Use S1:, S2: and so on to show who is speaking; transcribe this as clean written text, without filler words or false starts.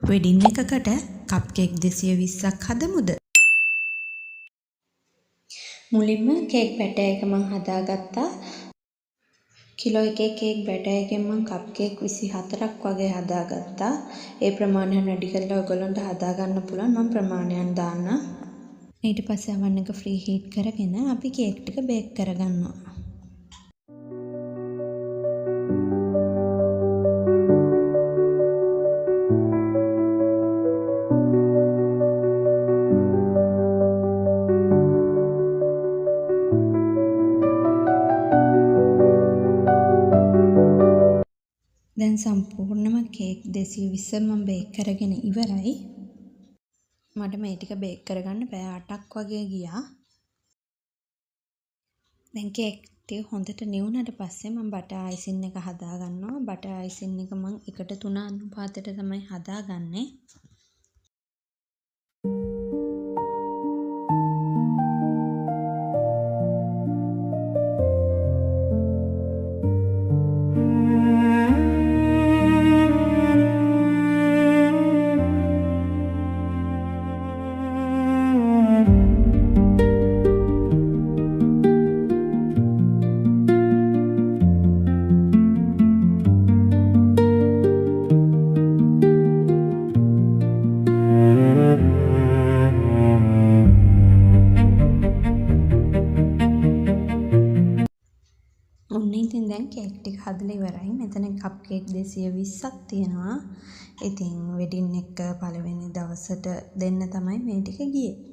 S1: Wedding එකකට කප් cake 220ක් හදමුද?
S2: මුලින්ම cake batter එක මම හදාගත්තා. කිලෝ එකේ කේක් බැටර් එකෙන් මම කප් කේක් 24ක් වගේ හදාගත්තා. ඒ ප්‍රමාණය වැඩි කරලා ඔයගොල්ලන්ට හදාගන්න පුළුවන්. මම ප්‍රමාණයන් දාන්නම්. ඊට පස්සේ oven එක ෆ්‍රී හීට් කරගෙන අපි කේක් ටික බේක් කරගන්නවා. දැන් සම්පූර්ණම කේක් 220 මම බේක් කරගෙන ඉවරයි. මට මේ ටික බේක් කරගන්න පැය 8ක් වගේ ගියා. දැන් කේක් ටික හොඳට නිවුනට පස්සේ මම බටර් අයිසින් එක හදා ගන්නවා. බටර් අයිසින් එක මම 1:3 අනුපාතයට තමයි හදාගන්නේ. ඉතින් දැන් කේක් ටික හදලා ඉවරයි. මෙතන කප් කේක් 220ක් තියෙනවා. ඉතින් වෙඩින් එක පළවෙනි දවසට දෙන්න තමයි මේ ටික ගියේ.